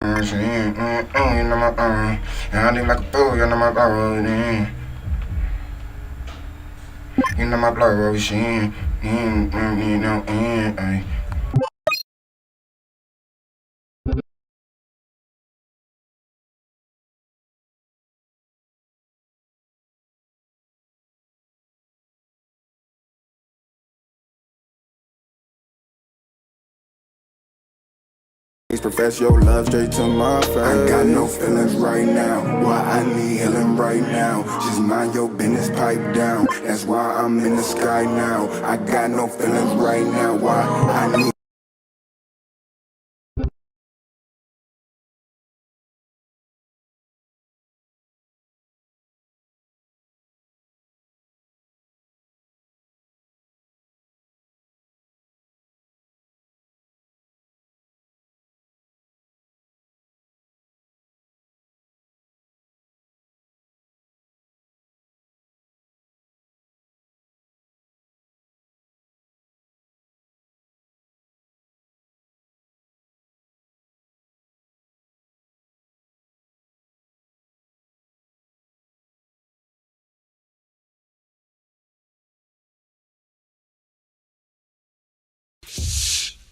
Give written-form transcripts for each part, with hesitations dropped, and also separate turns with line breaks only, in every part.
You know my I look like a fool, you know my body. You know my blood, what we seen. You know,
Profess your love straight to my face. I got no feelings right now. Why I need healing right now. Just mind your business, pipe down. That's why I'm in the sky now. I got no feelings right now. Why I need.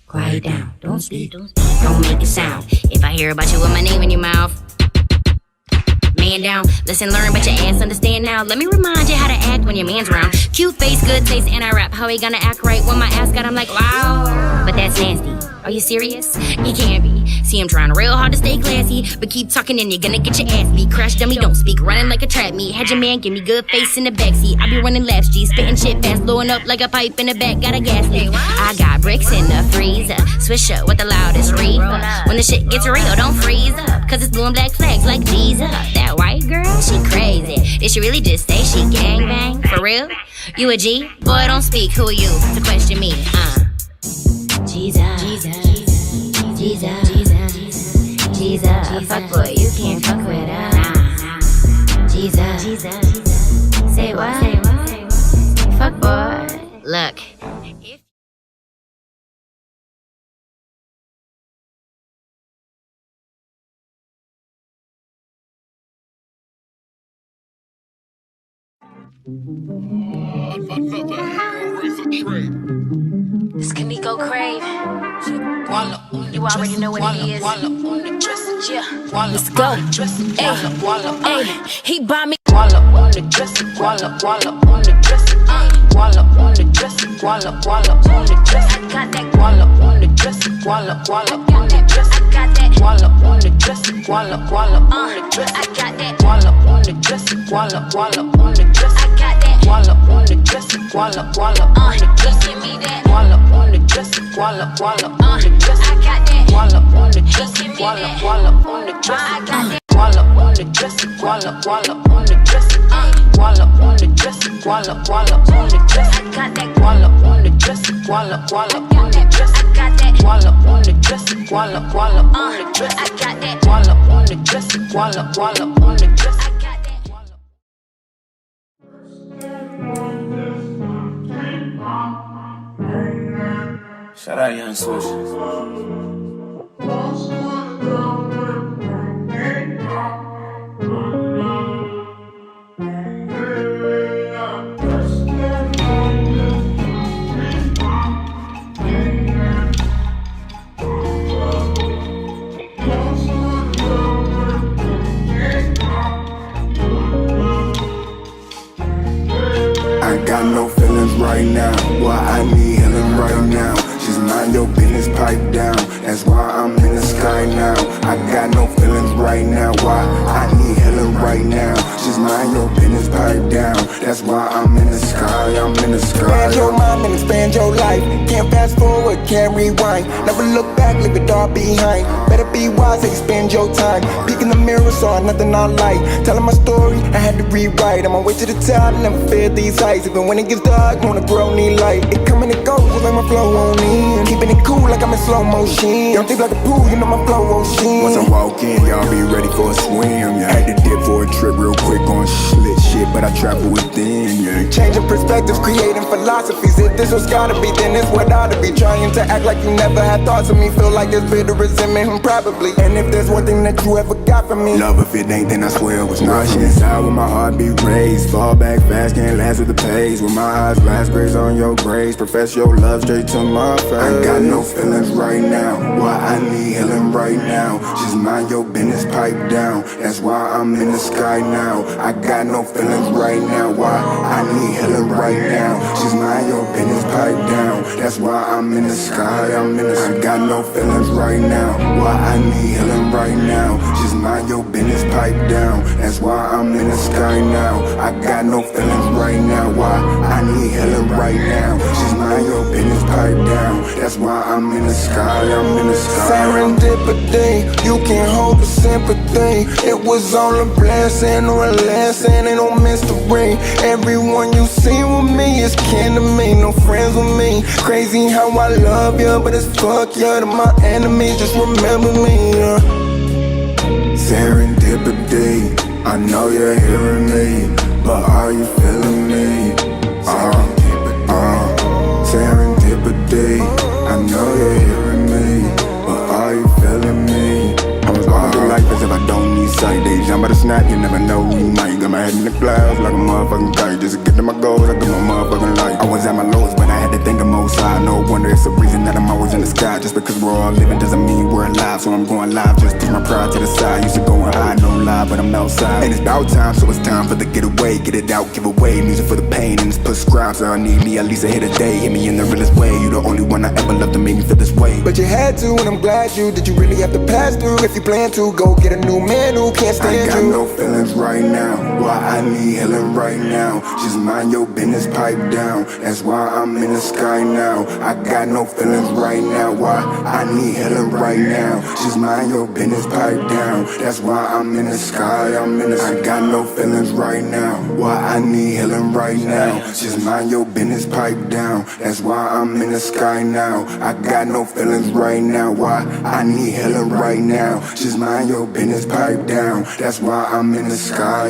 Quiet down, don't speak, don't make a sound. If I hear about you with my name in your mouth, man down, listen, learn, but your ass understand now. Let me remind you how to act when your man's around. Cute face, good taste, and I rap. How he gonna act right when my ass got him like, wow. But that's nasty. Are you serious? You can't be. See him trying real hard to stay classy, but keep talking and you're gonna get your ass beat. Crash dummy, don't speak, running like a trap meet. Had your man give me good face in the backseat. I be running laps, G, spitting shit fast, blowing up like a pipe in the back. Got a gas leak. I got bricks in the freezer. Swisher with the loudest reefer. When the shit gets real, don't freeze up, cause it's blue and black flags like Jesus. That white girl, she crazy. Did she really just say she gang For real? You a G? Boy, don't speak. Who are you to question me? Jesus, fuck boy, you can't fuck with us. Jesus, say what? Fuck boy. Look. This can be go crave. You already know what it is. Yeah, let's go. Hey, he buy me. Walla on the dress, walla on the dress, walla on the dress, walla on the dress. I got that walla on the dress, walla on the dress. I got that walla on the dress, walla on the dress. I got that walla on the dress, walla on the dress. I got that walla on the dress, walla on the dress. Give me that walla on the dress, walla on the dress. I got that walla on the dress, walla on the dress. I got that walla on the dress, walla on the dress. Walla on the dress, walla on the dress. I got that walla on the dress, walla on the dress. I got that walla on the dress, walla on the dress. I got that walla on the dress, walla on the dress. I got that.
Shout out Young Swish.
I got no feelings right now. Why I need healing right now. Just mind your business, pipe down. That's why I'm in the sky now. I got no feelings right now. Why I need healing right now. Just mind your business, pipe down. That's why I'm in the sky. I'm in the sky. Expand your mind and expand your life. Can't fast forward, can't rewind. Never look back, leave it all behind. Better be wise and spend your time. Peek in the mirror, saw nothing I like. Telling my story, I had to rewrite. On my way to the top, never fear these heights. Even when it gets dark, wanna grow, need light. It coming and goes, like my flow on in. Keeping it cool, like I'm in slow motion. Young deep like a pool, you know my flow ocean. Once I walk in, y'all be ready for a swim. Yeah, had to dip for a trip real quick on slit shit, but I travel within. Yeah, changing perspectives, creating philosophies. If this was gotta be, then it's what ought to be. Trying to act like you never had thoughts of me. Feel like there's bitter resentment, probably. And if there's one thing that you ever got from me, love if it ain't, then I swear it was nauseous. Inside with my heart be raised, fall back fast, can't last with the pace. With my eyes raspberries on your grades, profess your love straight to my face. I got no feelings right now, why I need healing right now. Just mind your business, pipe down, that's why I'm in the sky now. I got no feelings right now, why I need healing right now. Just mind your business, pipe down, that's why I'm in the sky, I got no feelings right now, why I need healing right now. Just mind your business, pipe down, that's why I'm in the sky now. I got no feelings right now, why I need healing right now. Just mind your business, pipe down, that's why I'm in the sky, Serendipity, you can't hold the sympathy. It was all a blessing or a lesson, ain't no mystery. Everyone you see with me is kin to me, no friends with me. Crazy how I love you, but it's fuck you to my enemies, just remember me, Serendipity, I know you're hearing me, but are you feeling me? Serendipity, I know you're hearing me, but are you feeling me? I was going through life as if I don't need sight. They jump by the snap, you never know who you might. Got my head in the clouds like a motherfucking kite. Just to get to my goals, I got my motherfucking life. I was at my lowest, but I had to think of most high. No wonder it's the reason that I'm always in the sky. Just because we're all living doesn't mean we're alive. So I'm going live, just push my pride to the side. Used to going high, no lie, but I'm outside. And it's about time, so it's time for the getaway. Get it out, give away, music for the pain. And it's prescribed, so I need me at least a hit a day. Hit me in the realest way, you the only one I ever loved to make me feel this way. But you had to, and I'm glad you. Did you really have to pass through? If you plan to, go get a new man who can't stand you. I got no feelings right now, why I need healing right now. Just mind your business, pipe down, that's why I'm in the sky now. I got no feelings right now, why I need healing right now. Just mind your business, pipe down, that's why I'm in the sky, I got no feelings right now, why I need healing right now. Just mind your business, pipe down, that's why I'm in the sky now. I got no feelings right now, why I need healing right now. Just mind your business, pipe down, that's why I'm in the sky,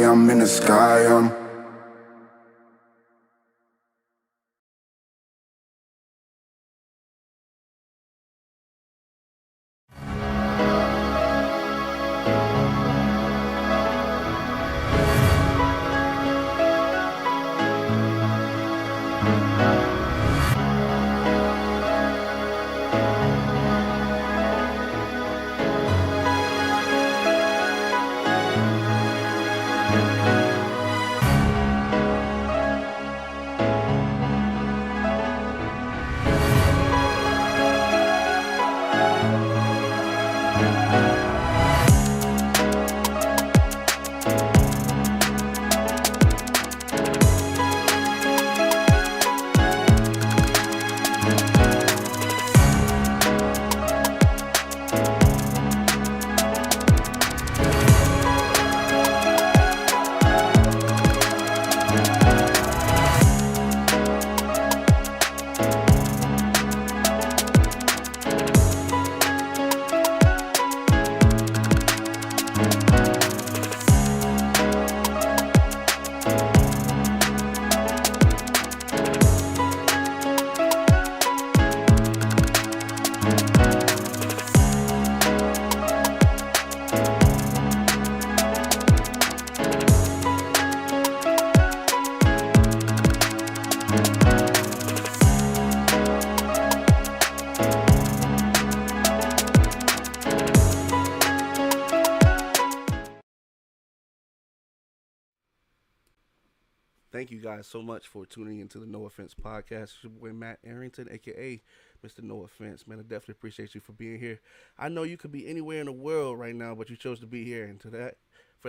Thank you guys so much for tuning into the No Offense podcast. It's your boy Matt Arrington, aka Mr. No Offense. Man, I definitely appreciate you for being here. I know you could be anywhere in the world right now, but you chose to be here. And for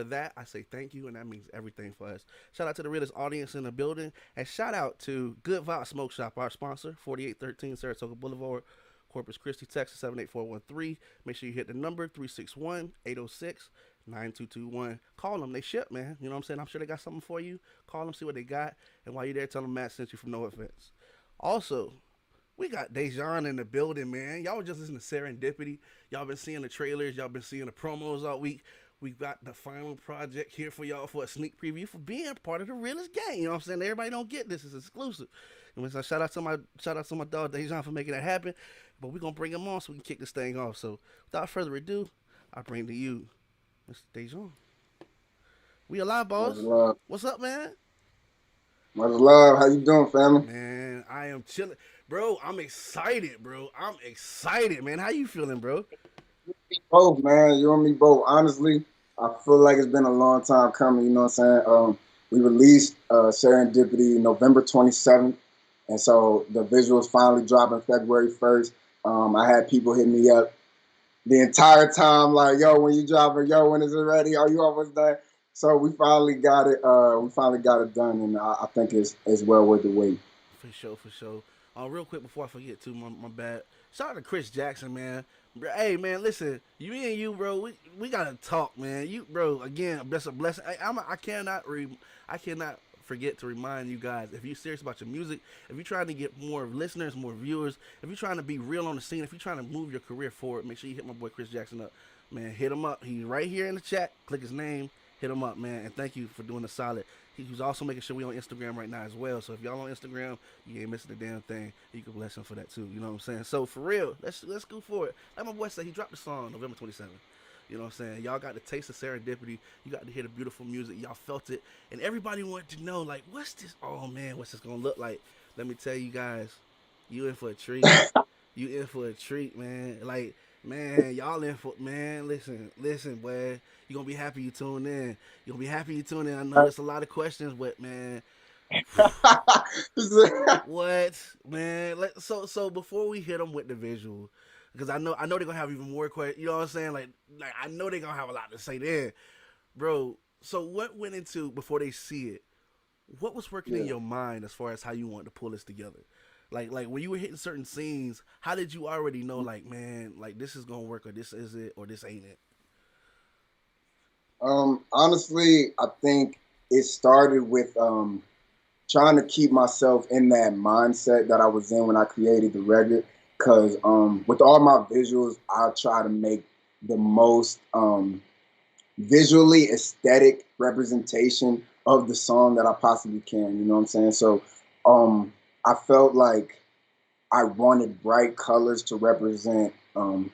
that, I say thank you, and that means everything for us. Shout out to the realest audience in the building, and shout out to Good Vibe Smoke Shop, our sponsor, 4813 Saratoga Boulevard, Corpus Christi, Texas, 78413. Make sure you hit the number 361-806-9221. Call them. They ship, man. You know what I'm saying? I'm sure they got something for you. Call them, see what they got. And while you're there, tell them Matt sent you from No Offense. Also, We got Dajohn in the building, man. Y'all were just listening to Serendipity. Y'all been seeing the trailers. Y'all been seeing the promos all week. We got the final project here for y'all for a sneak preview for being part of the realest gang. You know what I'm saying? Everybody don't get this. It's exclusive. And so shout out to my dog Dajohn for making that happen. But we're gonna bring him on so we can kick this thing off. So without further ado, I bring to you Mr. Dajohn. We alive,
Much
boss.
love.
What's up, man?
Much love. How you doing, family?
Man, I am chilling. Bro, I'm excited, bro. I'm excited, man. How you feeling, bro?
Both, man. You and me both. Honestly, I feel like it's been a long time coming. You know what I'm saying? We released Serendipity November 27th, and so the visuals finally dropping February 1st. I had people hit me up the entire time, like, "Yo, when you dropping? Yo, when is it ready? Are you almost done?" So we finally got it. We finally got it done, and I think it's well worth the wait.
For sure, for sure. Real quick before I forget too, my bad. Shout out to Chris Jackson, man. Hey, man, listen, me and you, bro, we gotta talk, man. You, bro, again, that's a blessing. I cannot forget to remind you guys, if you're serious about your music, if you're trying to get more listeners, more viewers, if you're trying to be real on the scene, if you're trying to move your career forward, make sure you hit my boy Chris Jackson up, man. Hit him up. He's right here in the chat. Click his name. Hit him up, man. And thank you for doing the solid. He's also making sure we on Instagram right now as well. So if y'all on Instagram, you ain't missing a damn thing. You can bless him for that too. You know what I'm saying? So for real, let's go for it. Like my boy said, he dropped the song November 27th. You know what I'm saying? Y'all got the taste of Serendipity. You got to hear the beautiful music. Y'all felt it. And everybody wanted to know, like, what's this? Oh, man, what's this going to look like? Let me tell you guys, you in for a treat. You in for a treat, man. Like, man, y'all in for, man, listen, boy. You're going to be happy you tuned in. You're going to be happy you tuned in. I know there's a lot of questions, but, man, what, man? So before we hit them with the visual, because I know they're gonna have even more questions. You know what I'm saying? Like I know they're gonna have a lot to say then, bro. So what went into before they see it? What was working in your mind as far as how you wanted to pull this together? Like when you were hitting certain scenes, how did you already know? Like, man, like this is gonna work, or this is it, or this ain't it?
Honestly, I think it started with trying to keep myself in that mindset that I was in when I created the record. Cause with all my visuals, I try to make the most visually aesthetic representation of the song that I possibly can. You know what I'm saying? So I felt like I wanted bright colors to represent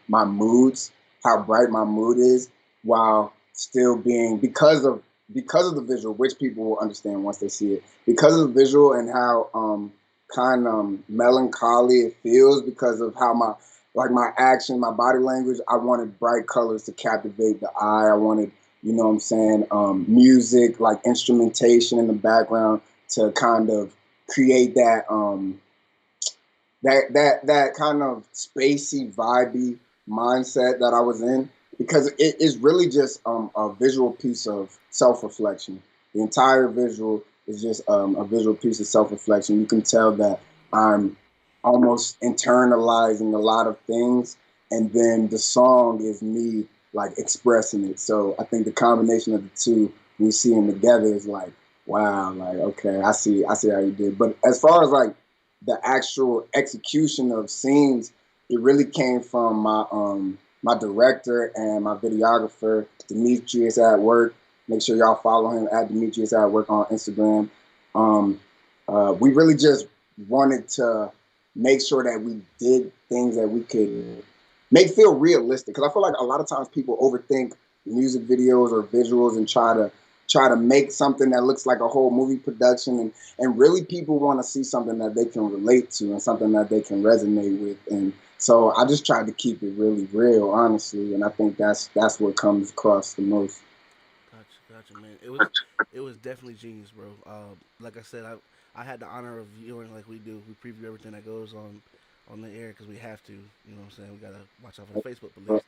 my moods, how bright my mood is, while still being because of the visual, which people will understand once they see it. Because of the visual and how kind of melancholy it feels because of how my action, my body language. I wanted bright colors to captivate the eye. I wanted, you know what I'm saying, music, like instrumentation in the background to kind of create that kind of spacey, vibey mindset that I was in, because it is really just a visual piece of self-reflection. The entire visual is just a visual piece of self-reflection. You can tell that I'm almost internalizing a lot of things, and then the song is me like expressing it. So I think the combination of the two, we see them together, is like, wow, like, okay, I see how you did. But as far as like the actual execution of scenes, it really came from my director and my videographer, Demetrius at Work. Make sure y'all follow him at Demetrius at Work on Instagram. We really just wanted to make sure that we did things that we could make feel realistic. Because I feel like a lot of times people overthink music videos or visuals and try to make something that looks like a whole movie production, and really people want to see something that they can relate to and something that they can resonate with. And so I just tried to keep it really real, honestly, and I think that's what comes across the most.
Gotcha, man. It was definitely genius, bro. Like I said, I had the honor of viewing like we do. We preview everything that goes on the air because we have to. You know what I'm saying? We gotta watch out for the Facebook police.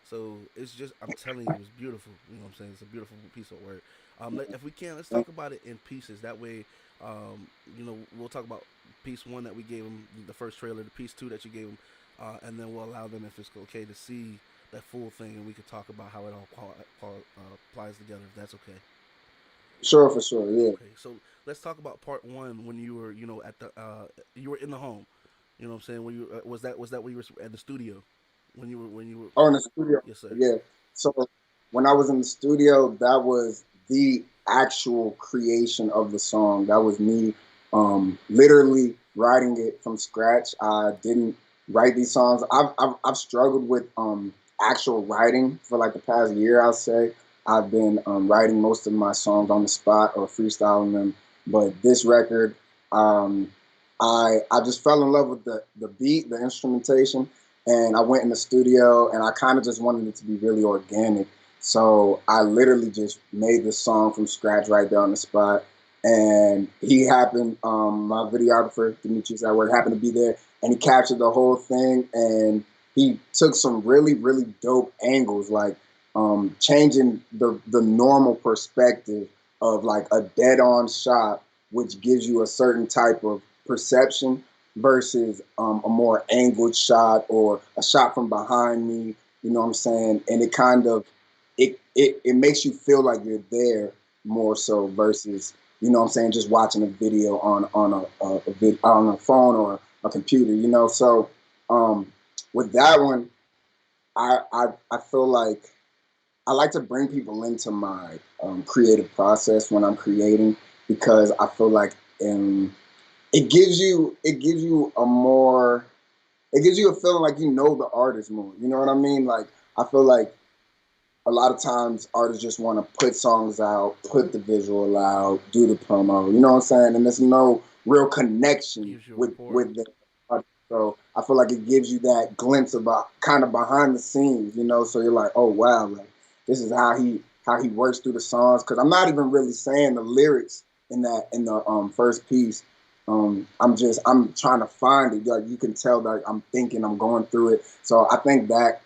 So it's just, I'm telling you, it's beautiful. You know what I'm saying? It's a beautiful piece of work. If we can, let's talk about it in pieces. That way, we'll talk about piece one that we gave them, the first trailer, the piece two that you gave them, and then we'll allow them, if it's okay, to see that full thing, and we could talk about how it all applies together, if that's okay.
Sure, for sure, yeah.
Okay, so let's talk about part one when you were, at the, you were in the home. You know what I'm saying? When you was that when you were at the studio? When you were
Oh, in the studio.
yes sir.
Yeah. So when I was in the studio, that was the actual creation of the song. That was me literally writing it from scratch. I didn't write these songs. I've struggled with actual writing for like the past year, I'll say. I've been writing most of my songs on the spot or freestyling them. But this record, um, I just fell in love with the beat, the instrumentation, and I went in the studio and I kind of just wanted it to be really organic. So I literally just made the song from scratch right there on the spot. And he happened, my videographer, Demetrius Atwood, happened to be there and he captured the whole thing. And he took some really, really dope angles, like changing the normal perspective of like a dead on shot, which gives you a certain type of perception versus a more angled shot or a shot from behind me. You know what I'm saying? And it kind of it makes you feel like you're there more so versus you know what I'm saying just watching a video on a phone or a computer. You know, so um, with that one, I feel like I like to bring people into my creative process when I'm creating because I feel like it gives you a more it gives you a feeling like you know the artist more. You know what I mean? Like I feel like a lot of times artists just want to put songs out, put the visual out, do the promo. You know what I'm saying? And there's no real connection
Gives you a
with
rapport.
with the artist. So I feel like it gives you that glimpse about kind of behind the scenes. You know, so you're like, oh wow, like this is how he works through the songs. Because I'm not even really saying the lyrics in the first piece. I'm trying to find it. Like you can tell that I'm thinking, I'm going through it. So I think that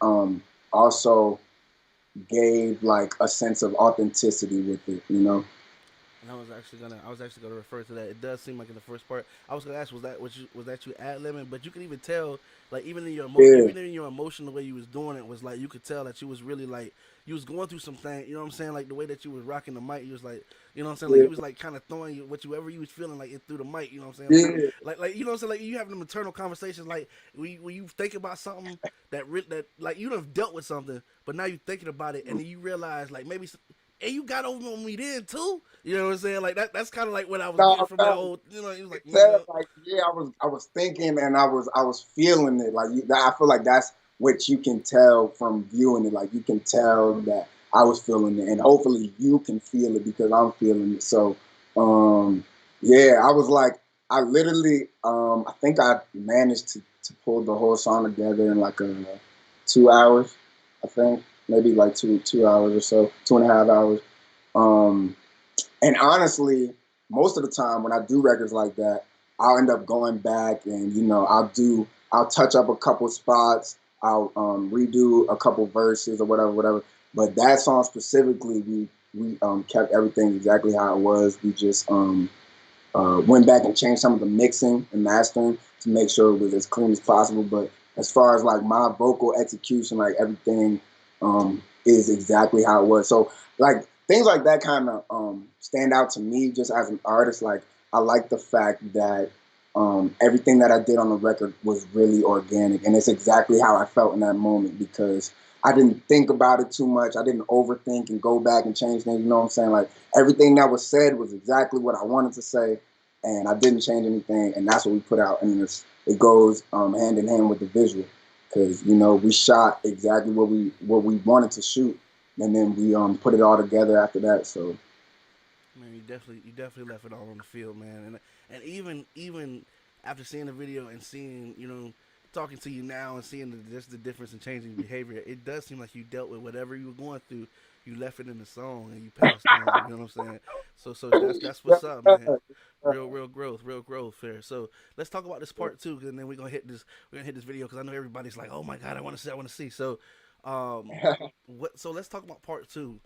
also gave like a sense of authenticity with it, you know?
And I was actually gonna refer to that. It does seem like in the first part, I was gonna ask, was that you ad libbing? But you could even tell, like
Yeah,
even in your emotion, the way you was doing it was like you could tell that you was really like you was going through some thing. You know what I'm saying? Like the way that you was rocking the mic, you was like, you know what I'm saying? Like
yeah,
you was like kind of throwing whatever you was feeling like it through the mic. You know what I'm saying?
yeah.
Like you know what I'm saying? Like you having them internal conversations, like when you think about something that like you done dealt with something, but now you thinking about it, and then you realize like maybe and you got over on me then too. You know what I'm saying? Like that's kind of like what I was
No,
getting from that
no,
whole. You know, he was
it
like,
said like, yeah, I was thinking and I was feeling it. Like I feel like that's what you can tell from viewing it. Like you can tell that I was feeling it, and hopefully you can feel it because I'm feeling it. So, um, yeah, I was like, I literally, I think I managed to pull the whole song together in like 2 hours. I think maybe like two hours or so, 2.5 hours. Um, and honestly, most of the time when I do records like that, I'll end up going back and I'll touch up a couple spots, I'll redo a couple verses or whatever. But that song specifically, we kept everything exactly how it was. We just went back and changed some of the mixing and mastering to make sure it was as clean as possible. But as far as like my vocal execution, like everything is exactly how it was. So like things like that kind of stand out to me just as an artist. Like I like the fact that everything that I did on the record was really organic, and it's exactly how I felt in that moment because I didn't think about it too much. I didn't overthink and go back and change things. You know what I'm saying? Like everything that was said was exactly what I wanted to say, and I didn't change anything. And that's what we put out, and it goes hand in hand with the visual because we shot exactly what we wanted to shoot, and then we put it all together after that. So
man, you definitely left it all on the field, man. And even after seeing the video and seeing talking to you now and seeing just the difference in changing behavior, it does seem like you dealt with whatever you were going through. You left it in the song and you passed on. You know what I'm saying? So that's what's up, man. Real growth, fair. So let's talk about this part two, and then we're gonna hit this video because I know everybody's like, oh my god, I want to see, I want to see. So, so let's talk about part two.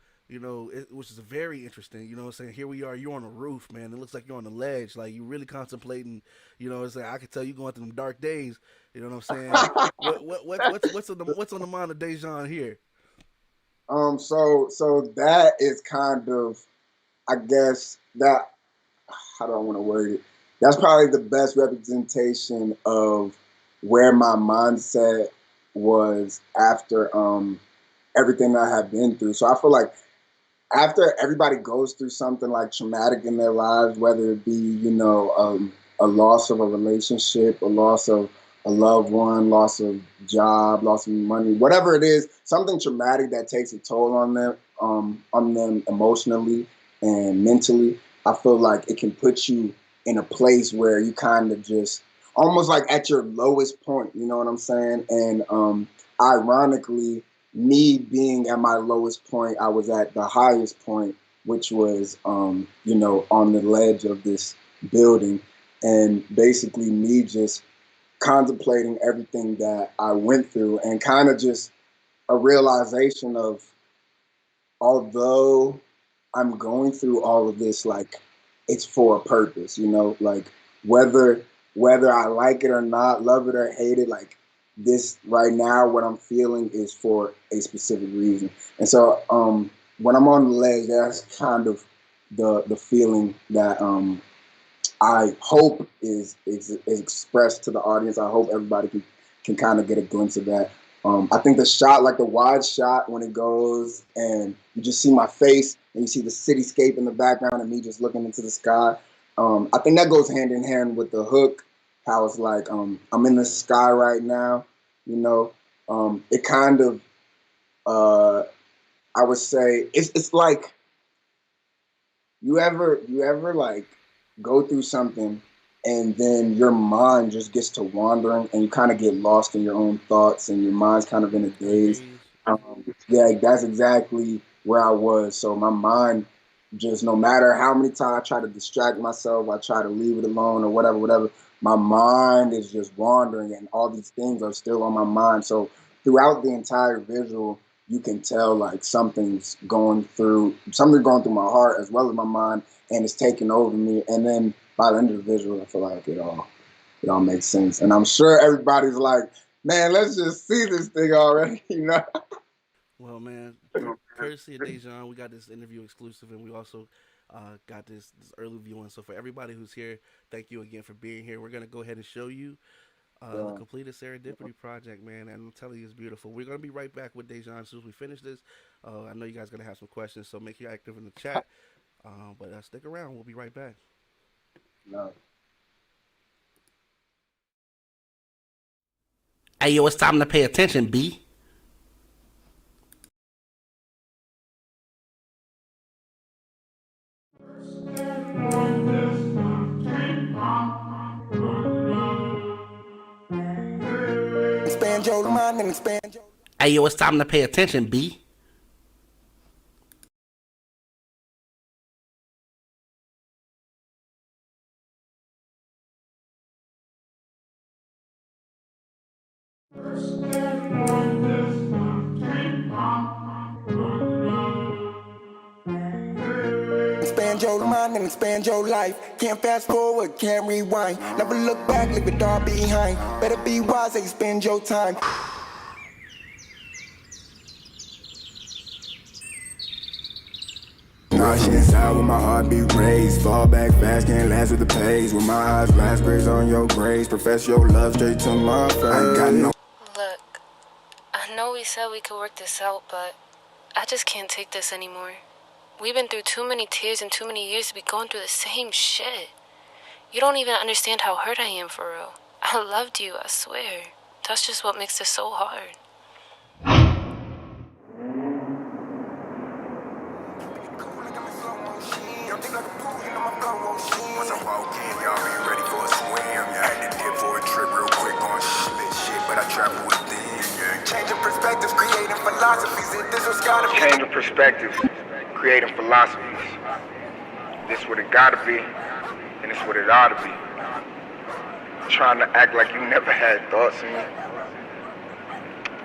Which is very interesting. You know what I'm saying? Here we are, you're on a roof, man. It looks like you're on the ledge. Like you're really contemplating, what I'm saying? I can tell you going through them dark days. You know what I'm saying? What's on the mind of Dajohn here?
so that is kind of, I guess that, how do I want to word it? That's probably the best representation of where my mindset was after everything I had been through. So I feel like after everybody goes through something like traumatic in their lives, whether it be, a loss of a relationship, a loss of a loved one, loss of job, loss of money, whatever it is, something traumatic that takes a toll on them emotionally and mentally, I feel like it can put you in a place where you kind of just almost like at your lowest point, you know what I'm saying? And ironically, me being at my lowest point, I was at the highest point, which was, on the ledge of this building. And basically me just contemplating everything that I went through and kind of just a realization of, although I'm going through all of this, like it's for a purpose, like whether I like it or not, love it or hate it, like this right now, what I'm feeling is for a specific reason. And so when I'm on the ledge, that's kind of the feeling that I hope is expressed to the audience. I hope everybody can kind of get a glimpse of that. I think the shot, like the wide shot when it goes and you just see my face and you see the cityscape in the background and me just looking into the sky. I think that goes hand in hand with the hook, how it's like, I'm in the sky right now, it kind of, I would say it's like, you ever like go through something and then your mind just gets to wandering and you kind of get lost in your own thoughts and your mind's kind of in a daze. Yeah, that's exactly where I was. So my mind just, no matter how many times I try to distract myself, I try to leave it alone or whatever, my mind is just wandering and all these things are still on my mind. So throughout the entire visual, you can tell like something's going through my heart as well as my mind, and it's taking over me. And then by the end of the visual, I feel like it all makes sense. And I'm sure everybody's like, man, let's just see this thing already,
Well, man, courtesy of Dajohn, we got this interview exclusive, and we also got this early viewing. So for everybody who's here, thank you again for being here. We're gonna go ahead and show you the completed Serendipity project, man, and I'm telling you, it's beautiful. We're gonna be right back with Dajohn as soon as we finish this. I know you guys are gonna have some questions, so make sure you're active in the chat. But stick around. We'll be right back.
No.
Hey, yo, it's time to pay attention, B.
Expand your mind and expand your.
Hey, yo, it's time to pay attention, B.
Expand your mind and expand your life. Can't fast forward, can't rewind. Never look back, leave it all behind. Better be wise, expend your time. Rush inside with my heartbeat raised. Fall back fast, can't last with the pace. With my eyes blast, grace on your grace. Profess your love straight to my face. I ain't got no.
Look, I know we said we could work this out, but I just can't take this anymore. We've been through too many tears and too many years to be going through the same shit. You don't even understand how hurt I am for real. I loved you, I swear. That's just what makes this so hard.
Once I walk in, y'all be ready for a swim. You had to dip for a trip real quick on shit, but I travel within. Changing perspectives, creating philosophies. If this was gotta be.
Changing perspectives, creating philosophies. This what it gotta be, and it's what it ought to be. Trying to act like you never had thoughts in you.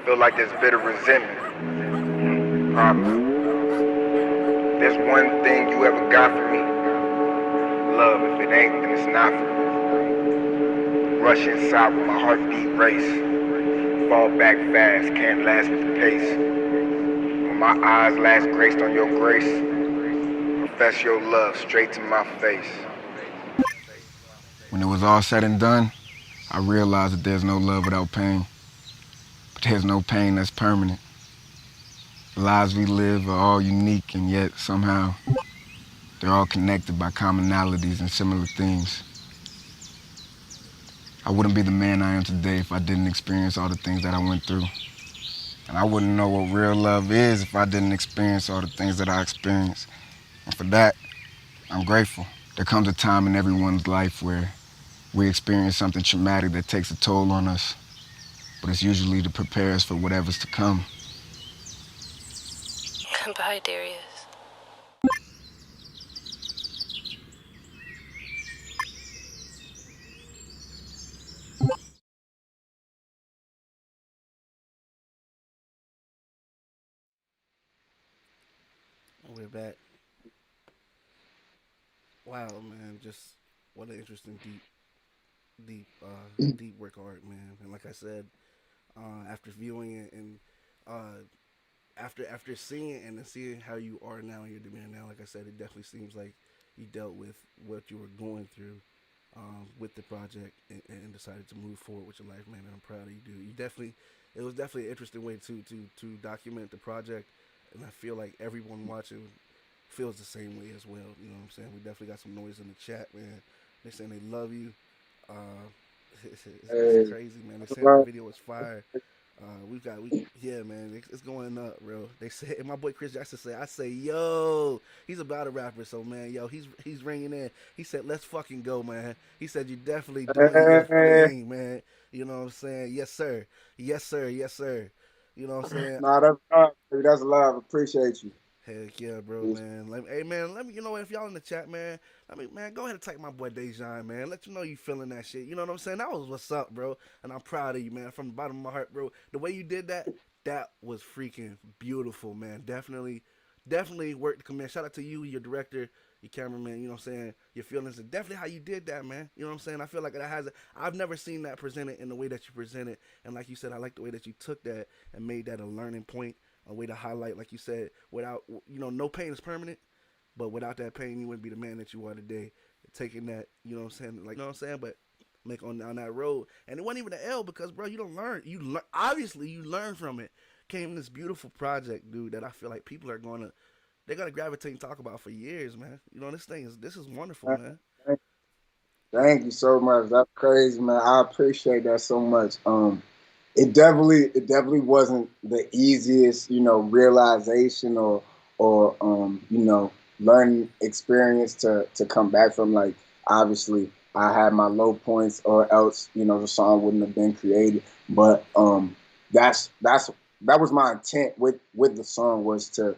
Feel like there's bitter resentment. There's one thing you ever got from me. Love. If it ain't, then it's not for me. Rush inside with my heartbeat race. Fall back fast, can't last with the pace. When my eyes last graced on your grace, profess your love straight to my face. When it was all said and done,
I realize that there's no love without pain, but there's no pain that's permanent. The lives we live are all unique, and yet somehow they're all connected by commonalities and similar themes. I wouldn't be the man I am today if I didn't experience all the things that I went through. And I wouldn't know what real love is if I didn't experience all the things that I experienced. And for that, I'm grateful. There comes a time in everyone's life where we experience something traumatic that takes a toll on us, but it's usually to prepare us for whatever's to come.
Goodbye, Darius.
We're back. Wow, man, just what an interesting, deep work of art, man. And like I said, after viewing it and uh, after seeing it and then seeing how you are now and your demeanor now, like I said, it definitely seems like you dealt with what you were going through with the project and decided to move forward with your life, man. And I'm proud of you, dude. It was definitely an interesting way to document the project, and I feel like everyone watching feels the same way as well. You know what I'm saying? We definitely got some noise in the chat, man. They saying they love you. Uh, it's
Hey,
crazy, man. They saying the video was fire. Yeah, man, it's going up, bro. They say, and my boy Chris Jackson say, I say, yo, he's about a rapper, so man, yo, he's ringing in. He said, let's fucking go, man. He said, you definitely doing your
hey,
thing, man. You know what I'm saying? Yes, sir. Yes, sir. Yes, sir. You know what I'm saying?
nah, that's love, baby. That's love. Appreciate you.
Heck yeah, bro, man. Hey, man, let me, you know, if y'all in the chat, man, man, go ahead and type my boy Dajohn, man. Let you know you feeling that shit. You know what I'm saying? That was what's up, bro. And I'm proud of you, man, from the bottom of my heart, bro. The way you did that, that was freaking beautiful, man. Definitely worked to come in. Shout out to you, your director, your cameraman, you know what I'm saying? Your feelings, and definitely how you did that, man. You know what I'm saying? I feel like I've never seen that presented in the way that you presented. And like you said, I like the way that you took that and made that a learning point, a way to highlight, like you said, without, you know, no pain is permanent, but without that pain, you wouldn't be the man that you are today. Taking that, you know what I'm saying, like, you know what I'm saying, but make on that road, and it wasn't even an L because, bro, you don't learn. Obviously you learn from it. Came this beautiful project, dude, that I feel like people are they're gonna gravitate and talk about for years, man. You know, this is wonderful, man.
Thank you so much. That's crazy, man. I appreciate that so much. It definitely wasn't the easiest, realization or learning experience to come back from. Like, obviously I had my low points, or else, the song wouldn't have been created. But that was my intent with the song, was to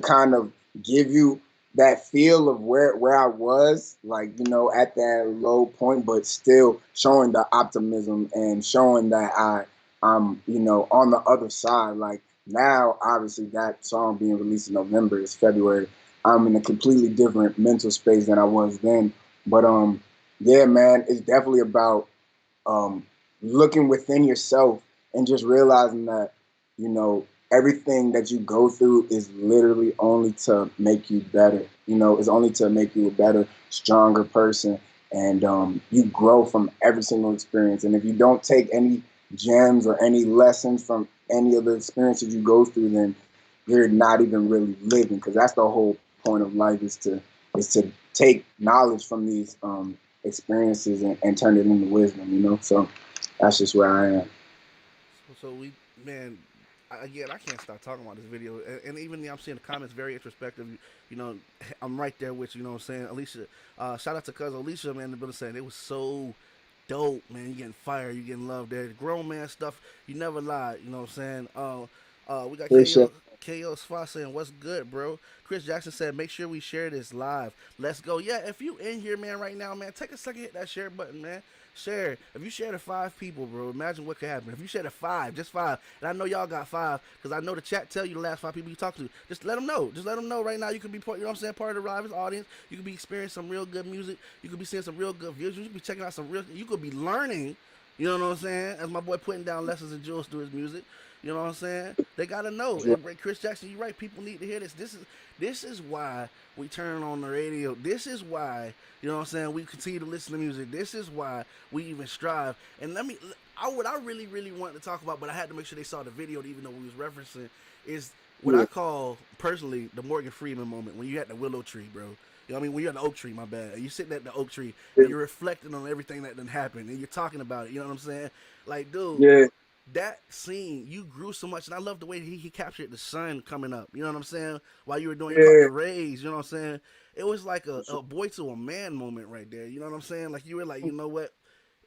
kind of give you that feel of where I was, like, at that low point, but still showing the optimism and showing that I'm, on the other side. Like, now, obviously, that song being released in November, is February. I'm in a completely different mental space than I was then. But yeah, man, it's definitely about um, looking within yourself and just realizing that, everything that you go through is literally only to make you better. It's only to make you a better, stronger person. And you grow from every single experience. And if you don't take any gems or any lessons from any of the experiences you go through, then you're not even really living. Because that's the whole point of life, is to take knowledge from these experiences and turn it into wisdom. So that's just where I am.
So we, man, again, I can't stop talking about this video, and even I'm seeing the comments very introspective. You know, I'm right there with you. You know what I'm saying? Alicia, shout out to cousin Alicia, man, in the building, saying it was so dope, man. You getting fired, you getting love there. The grown man stuff, you never lied. You know what I'm saying? We got
Appreciate
KO Spot saying, what's good, bro? Chris Jackson said, make sure we share this live. Let's go. Yeah, if you in here, man, right now, man, take a second, hit that share button, man. Share. If you share to 5 people, bro, imagine what could happen. If you share to 5, just 5, and I know y'all got 5, because I know the chat tell you the last 5 people you talk to. Just let them know. Just let them know right now. You could be part, you know what I'm saying, part of the Rivals audience. You could be experiencing some real good music. You could be seeing some real good views. You could be checking out some real, you could be learning You know what I'm saying? As my boy putting down lessons and jewels through his music. You know what I'm saying? They gotta know. And Chris Jackson, you're right. People need to hear this. This is why we turn on the radio. This is why, you know what I'm saying, we continue to listen to music. This is why we even strive. And what I really, really wanted to talk about, but I had to make sure they saw the video to even know what we was referencing, is what
Yeah,
I call personally the Morgan Freeman moment when you at the willow tree, bro. You know what I mean? When you're at the oak tree, my bad. And you're sitting at the oak tree
yeah,
and you're reflecting on everything that done happened and you're talking about it. You know what I'm saying? Like, dude,
yeah,
that scene, you grew so much, and I love the way he captured the sun coming up. You know what I'm saying? While you were doing, you caught
yeah.
the rays. You know what I'm saying? It was like a boy to a man moment right there. You know what I'm saying? Like you were like, you know what?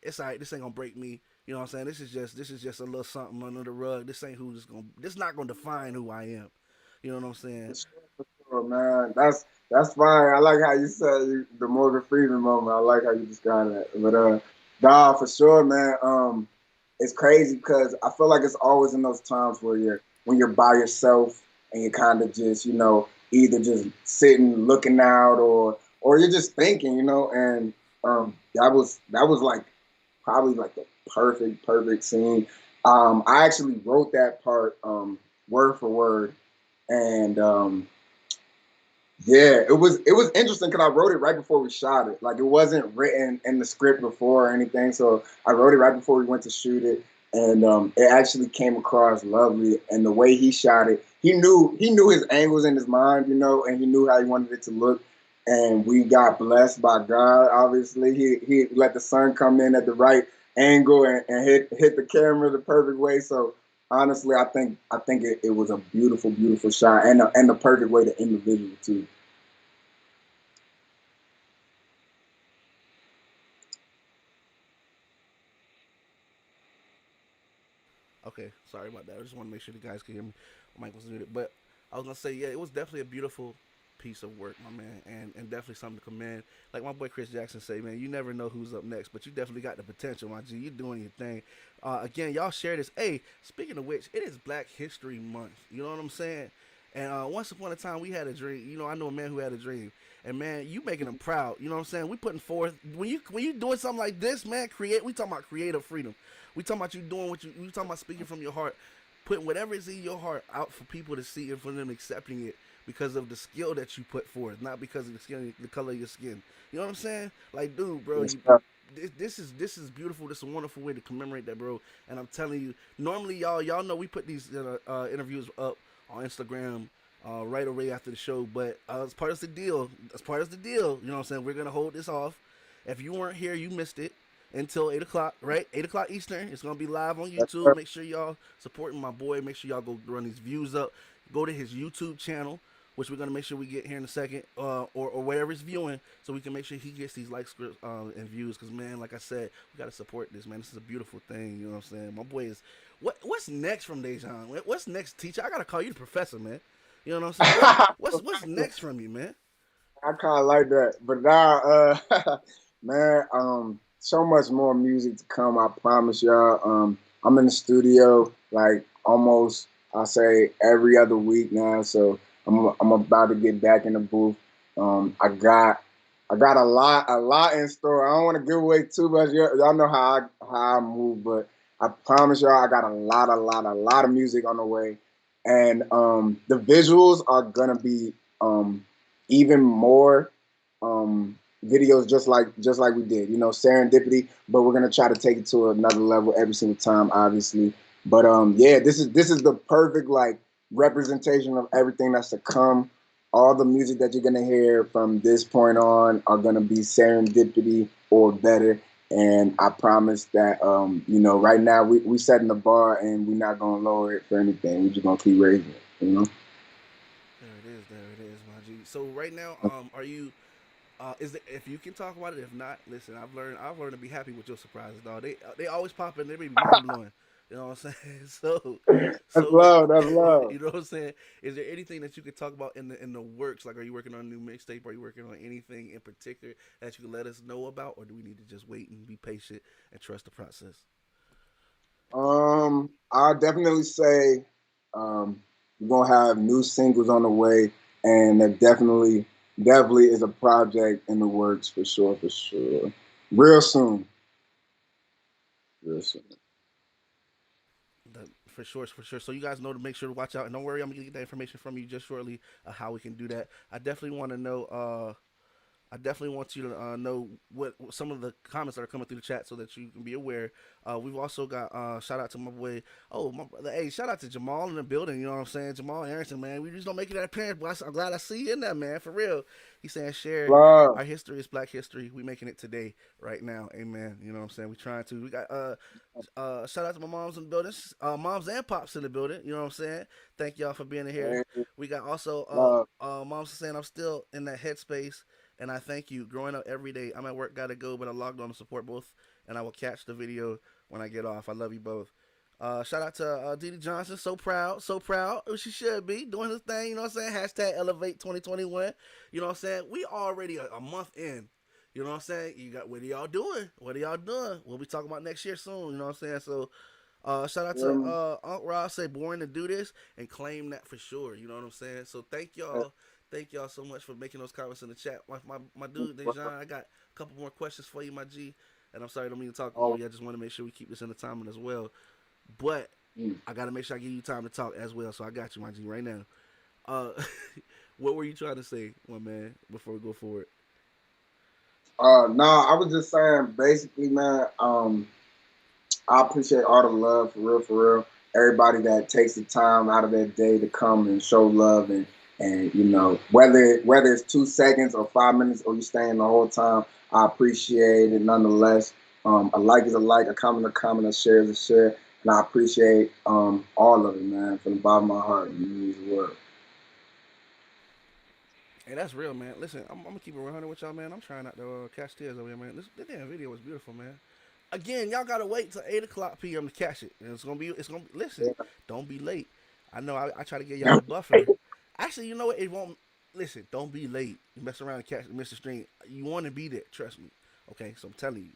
It's alright. This ain't gonna break me. You know what I'm saying? This is just a little something under the rug. This ain't who this gonna. This not gonna define who I am. You know what I'm saying?
For sure, man. That's fine. I like how you said the Morgan Freeman moment. I like how you described that. But nah, for sure, man. It's crazy because I feel like it's always in those times where you're by yourself and you're kind of just, either just sitting looking out or you're just thinking, and that was like probably like the perfect scene. I actually wrote that part word for word, and yeah, it was interesting because I wrote it right before we shot it. Like it wasn't written in the script before or anything, so I wrote it right before we went to shoot it, and it actually came across lovely. And the way he shot it, he knew his angles in his mind, and he knew how he wanted it to look. And we got blessed by God. Obviously, he let the sun come in at the right angle and hit the camera the perfect way. So honestly, I think it was a beautiful shot and the perfect way to end the video too.
Okay, sorry about that. I just want to make sure the guys can hear me. My mic was muted, but I was gonna say, yeah, it was definitely a beautiful piece of work, my man, and definitely something to commend. Like my boy Chris Jackson say, man, you never know who's up next, but you definitely got the potential, my G. You doing your thing. Again, y'all share this. Hey, speaking of which, it is Black History Month. You know what I'm saying? And once upon a time, we had a dream. You know, I know a man who had a dream. And man, you making them proud. You know what I'm saying? We putting forth when you doing something like this, man. Create. We talking about creative freedom. We talking about you doing what you. We talking about speaking from your heart, putting whatever is in your heart out for people to see and for them accepting it because of the skill that you put forth, not because of the color of your skin. You know what I'm saying? Like, dude, bro,
Yes,
you.
sir.
This is beautiful. This is a wonderful way to commemorate that, bro. And I'm telling you, normally y'all know we put these interviews up on Instagram right away after the show, but as part of the deal, you know what I'm saying? We're gonna hold this off. If you weren't here, you missed it until 8 o'clock, right? 8 o'clock Eastern. It's gonna be live on
Yes,
YouTube.
sir.
Make sure y'all supporting my boy. Make sure y'all go run these views up. Go to his YouTube channel, which we're gonna make sure we get here in a second, or wherever it's viewing, so we can make sure he gets these likes and views. Cause man, like I said, we gotta support this, man. This is a beautiful thing. You know what I'm saying? My boy is what's next from Dajohn? What's next, teacher? I gotta call you the professor, man. You know what I'm saying? What's next from you, man?
I kind of like that, but now, man, so much more music to come. I promise y'all. I'm in the studio like almost I say every other week now, so I'm about to get back in the booth. I got a lot in store. I don't want to give away too much. Y'all know how I move, but I promise y'all, I got a lot of music on the way, and the visuals are gonna be even more videos just like we did, serendipity. But we're gonna try to take it to another level every single time, obviously. But yeah, this is the perfect like representation of everything that's to come. All the music that you're gonna hear from this point on are gonna be serendipity or better. And I promise that right now we setting the bar and we're not gonna lower it for anything. We're just gonna keep raising it.
There it is, my G. So right now, are you? Is it, if you can talk about it? If not, listen. I've learned to be happy with your surprises, dog. They always pop in. They be mind blowing. You know what I'm saying? So,
That's
so
love. That's love.
you know what I'm saying? Is there anything that you could talk about in the works? Like, are you working on a new mixtape? Are you working on anything in particular that you can let us know about, or do we need to just wait and be patient and trust the process?
I definitely say we're gonna have new singles on the way, and there definitely is a project in the works for sure, real soon. Yes.
For sure, for sure. So you guys know to make sure to watch out, and don't worry, I'm gonna get that information from you just shortly. How we can do that. I definitely want to know. I definitely want you to know what some of the comments that are coming through the chat so that you can be aware. We've also got shout out to my boy. Oh, my brother. Hey, shout out to Jamal in the building. You know what I'm saying? Jamal Arrington, man. We just don't make it that apparent, but I'm glad I see you in that, man. For real. He's saying share
Love.
our history is Black history. We making it today, right now. Amen. You know what I'm saying? We trying to. We got shout out to my moms in the building. Moms and pops in the building. You know what I'm saying? Thank y'all for being in here.
Hey,
We got also
love.
moms saying I'm still in that headspace and I thank you. Growing up every day, I'm at work, gotta go, but I logged on to support both, and I will catch the video when I get off. I love you both. Shout out to Dee Dee Johnson, so proud. She should be doing this thing. You know what I'm saying? Hashtag Elevate 2021. You know what I'm saying? We already a month in. You know what I'm saying? You got what are y'all doing? What are y'all doing? We'll be talking about next year soon. You know what I'm saying? So shout out to Unc Ross, say born to do this and claim that for sure. You know what I'm saying? So thank y'all so much for making those comments in the chat. My dude Dajohn, I got a couple more questions for you, my G. And I'm sorry, I don't mean to talk over
Oh,
you. I just want to make sure we keep this in the timing as well. But
mm.
I gotta make sure I give you time to talk as well. So I got you, my G, right now. Uh, what were you trying to say, my man, before we go forward?
No, I was just saying, basically, man. I appreciate all the love, for real, for real. Everybody that takes the time out of their day to come and show love, and whether it's 2 seconds or 5 minutes or you staying the whole time, I appreciate it nonetheless. A like is a like, a comment, a share is a share, and I appreciate all of it, man, from the bottom of my heart. It means the world.
Hey, that's real, man. Listen, I'm gonna keep it 100 with y'all, man. I'm trying not to catch tears over here, man. This damn video was beautiful, man. Again, y'all gotta wait till 8 o'clock p.m. to catch it. And it's gonna be. Listen, don't be late. I know I try to get y'all a buffer. Actually, you know what? It won't. Listen, don't be late. You mess around and catch Mr. String. You want to be there. Trust me. Okay, so I'm telling you.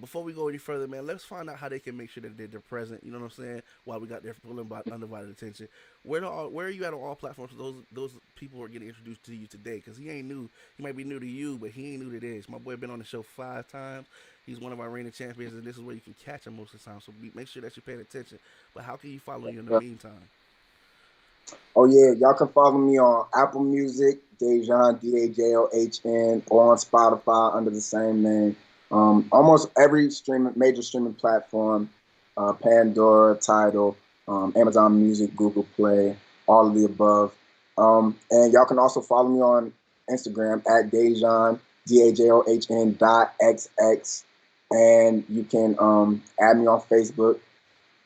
Before we go any further, man, let's find out how they can make sure that they're present. You know what I'm saying? While we got their full undivided attention. Where are you at on all platforms? Those people who are getting introduced to you today, because he ain't new. He might be new to you, but he ain't new to this. My boy been on the show 5 times. He's one of our reigning champions, and this is where you can catch him most of the time. So make sure that you're paying attention. But how can you follow you in the meantime?
Oh yeah, y'all can follow me on Apple Music, Dajohn, Dajohn, or on Spotify under the same name. Almost every major streaming platform, Pandora, Tidal, Amazon Music, Google Play, all of the above. And y'all can also follow me on Instagram at Dajohn, Dajohn.xx, and you can add me on Facebook,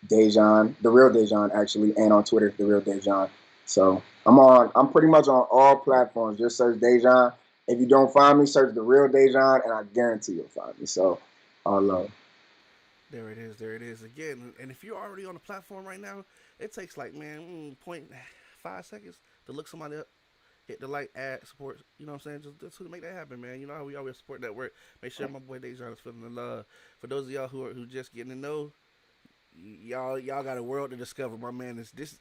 Dajohn, the real Dajohn actually, and on Twitter, the real Dajohn. So I'm pretty much on all platforms. Just search Dajohn. If you don't find me, search the real Dajohn, and I guarantee you'll find me. So all love.
There it is. There it is again. And if you're already on the platform right now, it takes like man, 0.5 seconds to look somebody up, hit the like, add, support. You know what I'm saying? Just to make that happen, man. You know how we always support that work. Make sure my boy Dajohn is feeling the love. For those of y'all who just getting to know, y'all got a world to discover. My man is this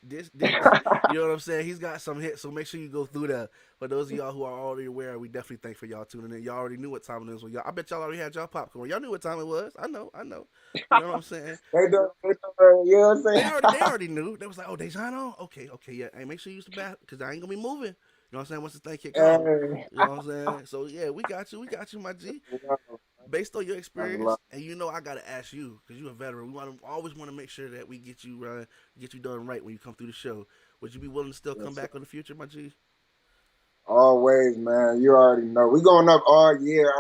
you know what I'm saying? He's got some hits, so make sure you go through that. For those of y'all who are already aware, we definitely thank for y'all tuning in. Y'all already knew what time it is. When y'all, I bet y'all already had y'all popcorn. Y'all knew what time it was. I know. You know what I'm saying?
You know what I'm saying?
They already knew. They was like, oh, Dajohn on? Okay, yeah. Hey, make sure you use the bath because I ain't gonna be moving. You know what I'm saying? Once the thing kick off.
Hey.
You know what I'm saying? So yeah, we got you, my G. Based on your
That's
experience,
love.
and you know, I gotta ask you because you're a veteran. We always want to make sure that we get you done right when you come through the show. Would you be willing to still come
Yes, sir.
back in the future, my G?
Always, man. You already know. We going up all year.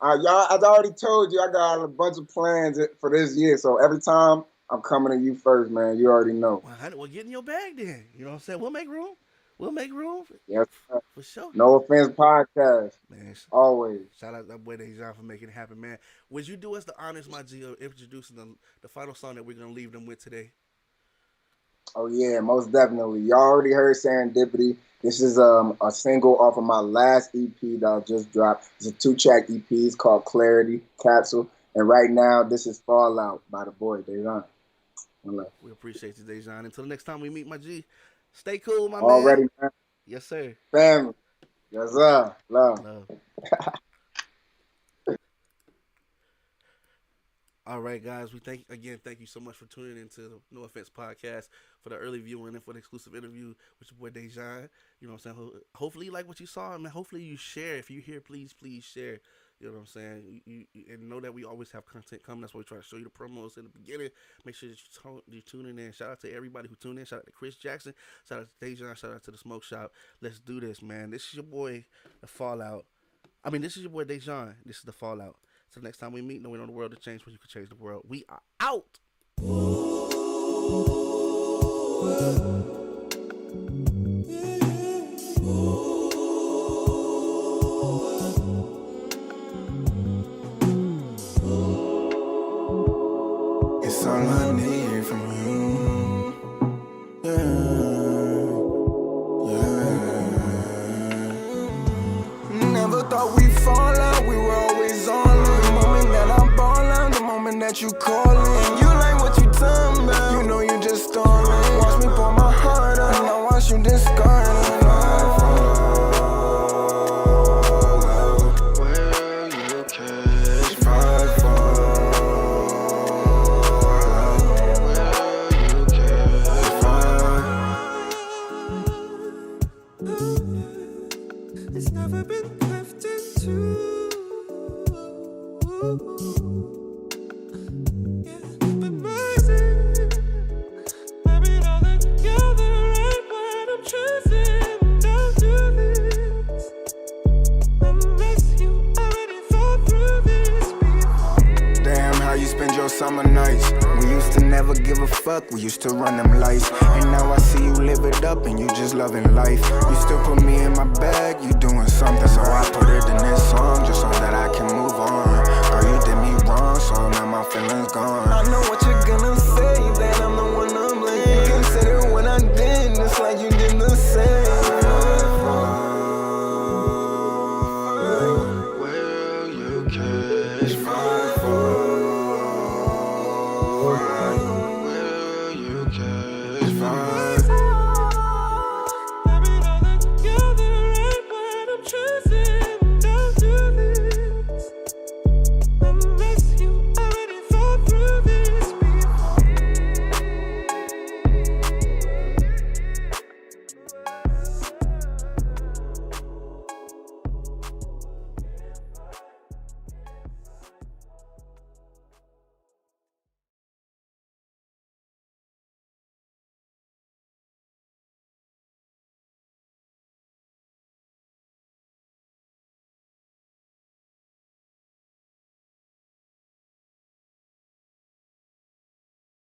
Y'all. As I already told you, I got a bunch of plans for this year. So every time I'm coming to you first, man. You already know.
Well, get in your bag then. You know what I'm saying? We'll make room. We'll make room
Yes, sir.
for sure,
No offense, podcast.
man.
Always.
Shout out that boy Dejan for making it happen, man. Would you do us the honors, my G, of introducing the final song that we're gonna leave them with today?
Oh yeah, most definitely. Y'all already heard Serendipity. This is a single off of my last EP that I just dropped. It's a 2-track EP. It's called Clarity Capsule. And right now, this is Fallout by the boy Dajohn.
We appreciate you, Dejan. Until the next time we meet, my G, stay cool, my man.
Already, man.
Yes, sir.
Family. Yes, sir. Love.
Love. All right, guys. Thank you so much for tuning into the No Offense podcast for the early viewing and for the exclusive interview with your boy Dajohn. You know what I'm saying? Hopefully you like what you saw, man. Hopefully you share. If you hear, please share. You know what I'm saying? You and know that we always have content coming. That's why we try to show you the promos in the beginning. Make sure that you're tuning in. Shout out to everybody who tuned in. Shout out to Chris Jackson. Shout out to Dajohn. Shout out to the Smoke Shop. Let's do this, man. This is your boy, The Fallout. This is your boy Dajohn. This is The Fallout. So next time we meet, knowing on the world to change, where you can change the world. We are out.
It's all I need from you. Never thought we'd fall out. We were always on it. The moment that I ball out, the moment that you callin'. You like what you talking about. You know you just stalling. Watch me pour my heart out. Now watch you discard it. Will you catch my fall?
It's never been left into. Yeah, but rising. Maybe now that you're the right one, I'm choosing. Don't do this unless you already thought through this before.
Damn, how you spend your summer nights. We used to never give a fuck, we used to run them lights. And now I see you live it up and you just loving life. You still put me in my bag, you doing something. So I put it in this song just so that I can move on. Girl, you did me wrong, so now my feelings gone. I know what you